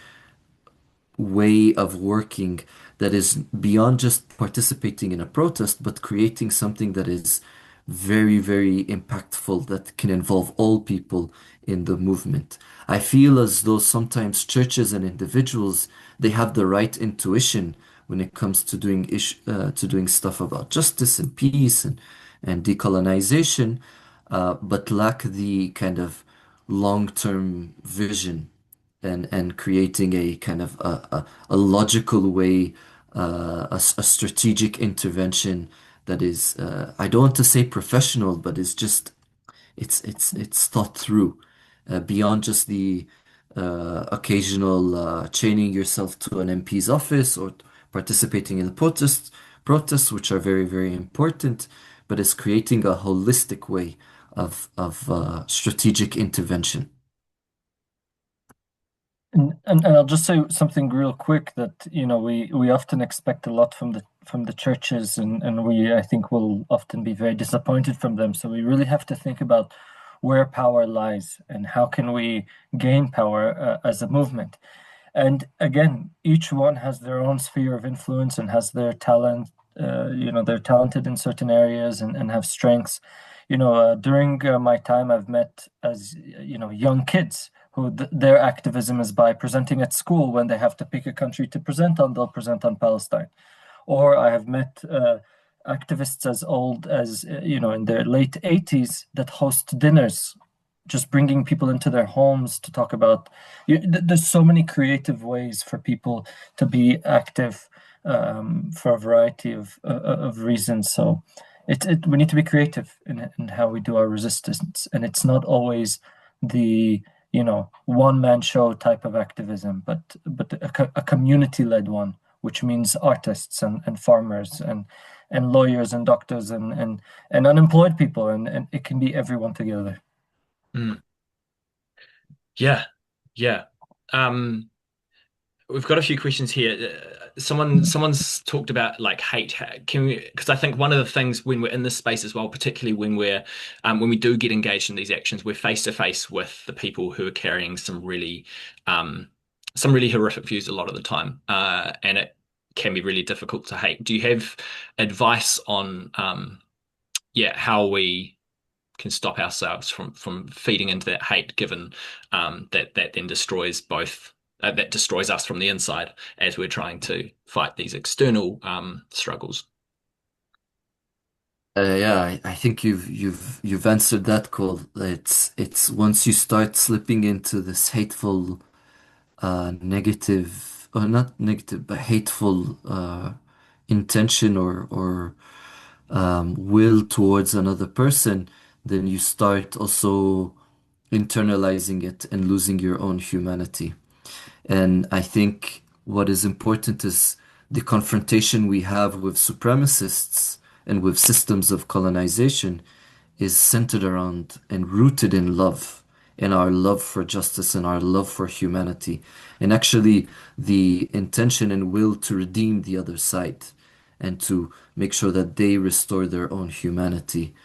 way of working that is beyond just participating in a protest, but creating something that is very, very impactful that can involve all people in the movement. I feel as though sometimes churches and individuals they have the right intuition when it comes to doing stuff about justice and peace and decolonization, but lack the kind of long-term vision and creating a kind of a logical way, a strategic intervention that is, I don't want to say professional, but it's just it's thought through beyond just the occasional chaining yourself to an MP's office or participating in the protests, which are very, very important, but it's creating a holistic way of strategic intervention. And I'll just say something real quick that we often expect a lot from the churches, and we I think will often be very disappointed from them. So we really have to think about where power lies and how can we gain power as a movement. And again, each one has their own sphere of influence and has their talent. They're talented in certain areas and have strengths. During my time, I've met as young kids who their activism is by presenting at school when they have to pick a country to present on, they'll present on Palestine. Or I have met activists as old as, in their late 80s that host dinners, just bringing people into their homes to talk about. There's so many creative ways for people to be active for a variety of reasons. So we need to be creative in how we do our resistance. And it's not always the one-man show type of activism, but a community-led one, which means artists and farmers and lawyers and doctors and unemployed people, and it can be everyone together. Mm. Yeah, yeah. Um, we've got a few questions here. Someone's talked about like hate. Can we? Because I think one of the things when we're in this space as well, particularly when we do get engaged in these actions, we're face to face with the people who are carrying some really horrific views a lot of the time, and it can be really difficult to hate. Do you have advice on yeah, how we can stop ourselves from feeding into that hate, given that then destroys both that destroys us from the inside as we're trying to fight these external struggles. Yeah, I think you've answered that call. It's once you start slipping into this hateful, negative, or not negative, but hateful intention or will towards another person, then you start also internalizing it and losing your own humanity. And I think what is important is the confrontation we have with supremacists and with systems of colonization is centered around and rooted in love, in our love for justice and our love for humanity, and actually the intention and will to redeem the other side and to make sure that they restore their own humanity.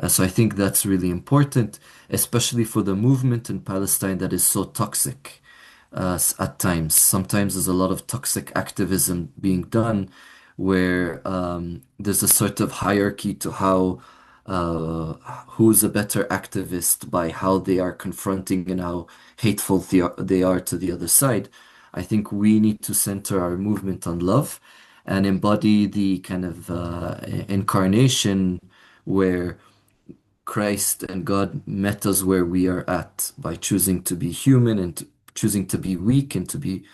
So I think that's really important, especially for the movement in Palestine that is so toxic at times. Sometimes there's a lot of toxic activism being done where there's a sort of hierarchy to how who's a better activist by how they are confronting and how hateful they are to the other side. I think we need to center our movement on love and embody the kind of incarnation where Christ and God met us where we are at by choosing to be human and choosing to be weak and to be,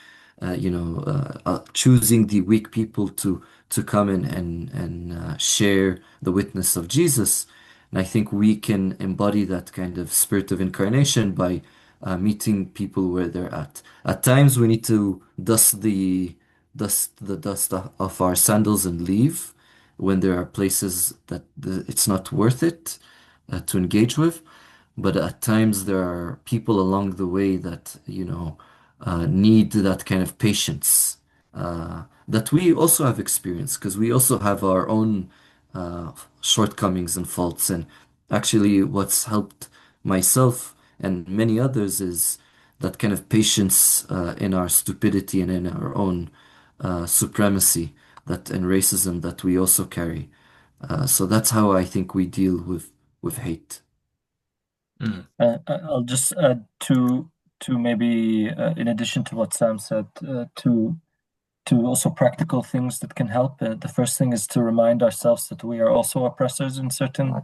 choosing the weak people to come in and share the witness of Jesus. And I think we can embody that kind of spirit of incarnation by meeting people where they're at. At times, we need to dust the dust off our sandals and leave when there are places that it's not worth it to engage with. But at times there are people along the way that, need that kind of patience that we also have experienced because we also have our own shortcomings and faults. And actually, what's helped myself and many others is that kind of patience in our stupidity and in our own supremacy that and racism that we also carry. So that's how I think we deal with hate. Mm, I'll just add to maybe in addition to what Sam said, to also practical things that can help. The first thing is to remind ourselves that we are also oppressors in certain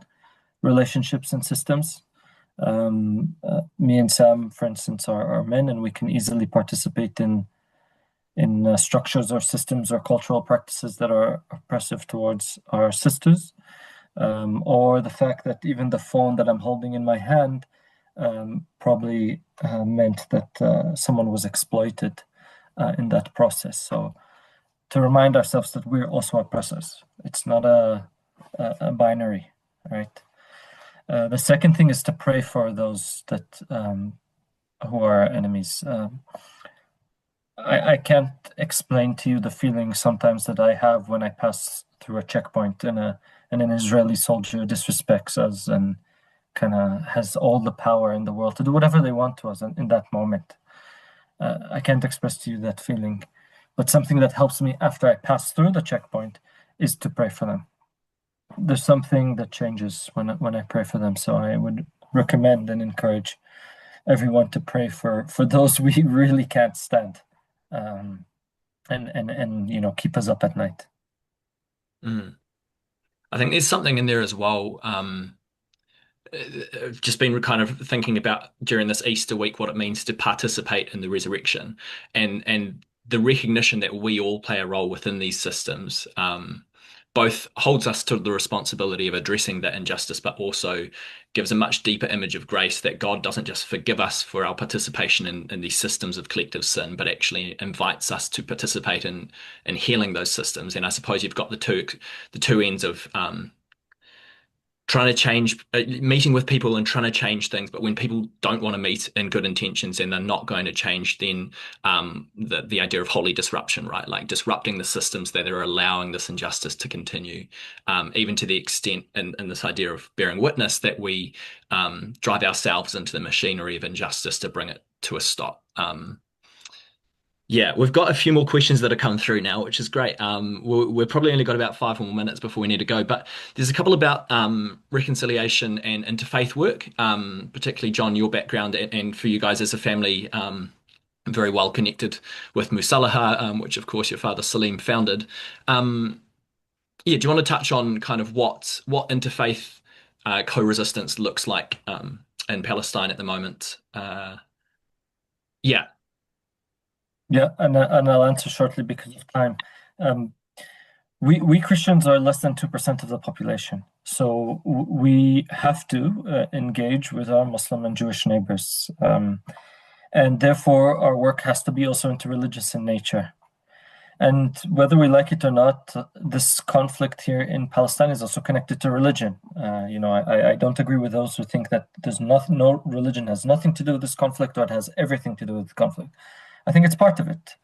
relationships and systems. Me and Sam, for instance, are men, and we can easily participate in structures or systems or cultural practices that are oppressive towards our sisters, or the fact that even the phone that I'm holding in my hand probably meant that someone was exploited in that process. So to remind ourselves that we're also oppressors. It's not a binary, right? The second thing is to pray for those that who are our enemies. I can't explain to you the feeling sometimes that I have when I pass through a checkpoint and an Israeli soldier disrespects us and kind of has all the power in the world to do whatever they want to us in that moment. I can't express to you that feeling, but something that helps me after I pass through the checkpoint is to pray for them. There's something that changes when I pray for them, so I would recommend and encourage everyone to pray for those we really can't stand, and keep us up at night. Mm. I think there's something in there as well. I've just been kind of thinking about during this Easter week what it means to participate in the resurrection and the recognition that we all play a role within these systems. Both holds us to the responsibility of addressing that injustice, but also gives a much deeper image of grace that God doesn't just forgive us for our participation in these systems of collective sin, but actually invites us to participate in healing those systems. And I suppose you've got the two ends of trying to change, meeting with people and trying to change things. But when people don't want to meet in good intentions and they're not going to change, then the idea of holy disruption, right? Like disrupting the systems that are allowing this injustice to continue, even to the extent in this idea of bearing witness that we drive ourselves into the machinery of injustice to bring it to a stop. Yeah, we've got a few more questions that are coming through now, which is great. We're probably only got about 5 more minutes before we need to go, but there's a couple about reconciliation and interfaith work, particularly John, your background, and for you guys as a family, very well connected with Musalaha, which of course your father Salim founded. Yeah, do you want to touch on kind of what interfaith co-resistance looks like in Palestine at the moment? Yeah. Yeah, and I'll answer shortly because of time. Um, we Christians are less than 2% of the population, so we have to engage with our Muslim and Jewish neighbors, and therefore our work has to be also interreligious in nature. And whether we like it or not, this conflict here in Palestine is also connected to religion. I don't agree with those who think that no religion has nothing to do with this conflict or it has everything to do with the conflict. I think it's part of it.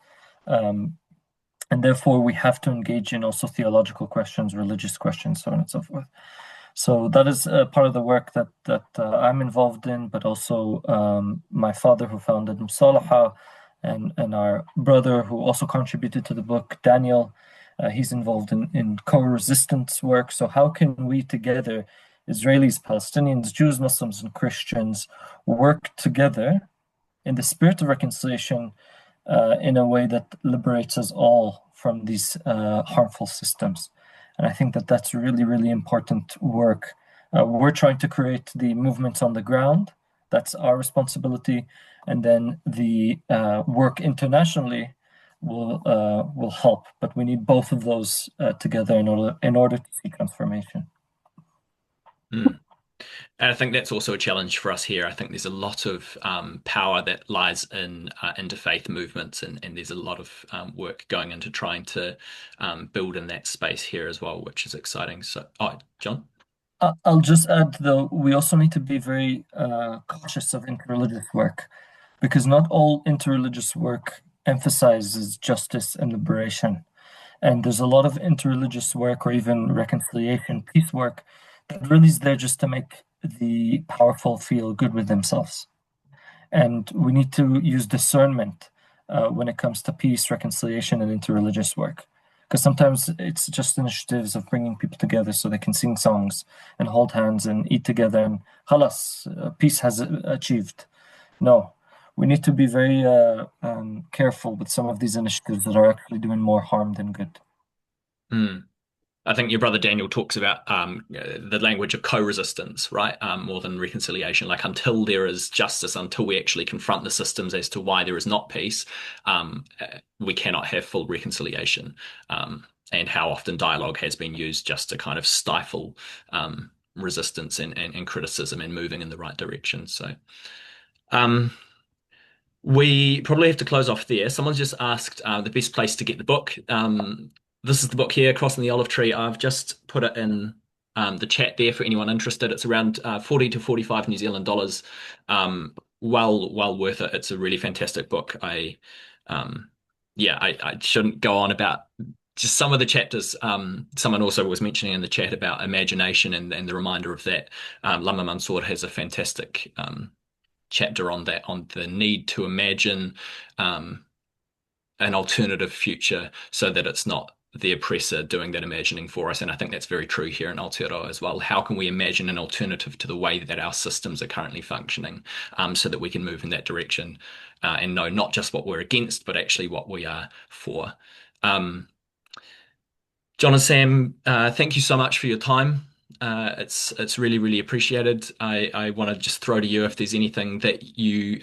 And therefore, we have to engage in also theological questions, religious questions, so on and so forth. So that is part of the work that I'm involved in, but also my father who founded Musalaha and our brother who also contributed to the book, Daniel, he's involved in co-resistance work. So how can we together, Israelis, Palestinians, Jews, Muslims, and Christians, work together in the spirit of reconciliation in a way that liberates us all from these harmful systems? And I think that that's really, really important work. We're trying to create the movements on the ground. That's our responsibility. And then the work internationally will help. But we need both of those together in order to see transformation. Mm. And I think that's also a challenge for us here. I think there's a lot of power that lies in interfaith movements, and there's a lot of work going into trying to build in that space here as well, which is exciting. So, John? I'll just add, though, we also need to be very cautious of interreligious work because not all interreligious work emphasizes justice and liberation. And there's a lot of interreligious work or even reconciliation, peace work that really is there just to make the powerful feel good with themselves. And we need to use discernment when it comes to peace, reconciliation, and interreligious work. Because sometimes it's just initiatives of bringing people together so they can sing songs and hold hands and eat together and halas, peace has achieved. No, we need to be very careful with some of these initiatives that are actually doing more harm than good. Mm. I think your brother Daniel talks about the language of co-resistance, right? More than reconciliation. Like until there is justice, until we actually confront the systems as to why there is not peace, we cannot have full reconciliation. And how often dialogue has been used just to kind of stifle resistance and criticism and moving in the right direction. So. Um, we probably have to close off there. Someone's just asked the best place to get the book. This is the book here, Crossing the Olive Tree. I've just put it in the chat there for anyone interested. It's around 40 to 45 New Zealand dollars. Well worth it. It's a really fantastic book. Um, I shouldn't go on about just some of the chapters. Someone also was mentioning in the chat about imagination and the reminder of that. Lama Mansour has a fantastic chapter on that, on the need to imagine um, an alternative future so that it's not the oppressor doing that imagining for us. And I think that's very true here in Aotearoa as well. How can we imagine an alternative to the way that our systems are currently functioning, so that we can move in that direction and know not just what we're against, but actually what we are for. Um, John and Sam, thank you so much for your time. It's really appreciated. I want to just throw to you if there's anything that you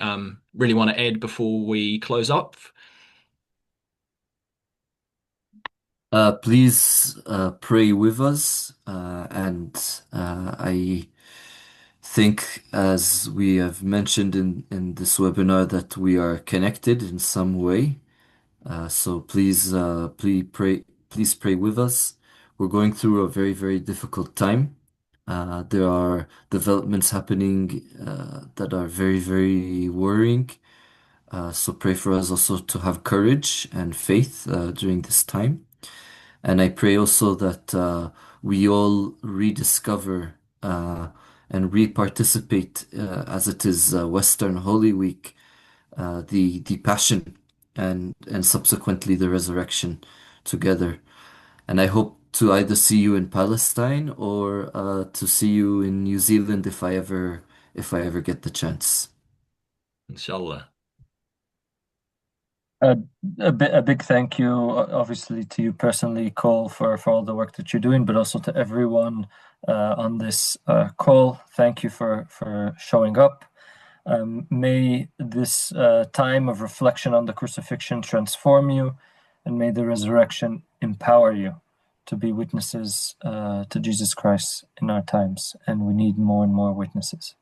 really want to add before we close up. Please pray with us, and I think, as we have mentioned in this webinar, that we are connected in some way. So please pray with us. We're going through a very difficult time. There are developments happening that are very worrying. So pray for us also to have courage and faith during this time. And I pray also that we all rediscover and re-participate, as it is Western Holy Week, the Passion and subsequently the resurrection together. And I hope to either see you in Palestine or to see you in New Zealand if I ever get the chance. Inshallah. Uh, a big thank you, obviously, to you personally, Cole, for all the work that you're doing, but also to everyone on this call. Thank you for showing up. May this time of reflection on the crucifixion transform you, and may the resurrection empower you to be witnesses to Jesus Christ in our times. And we need more and more witnesses.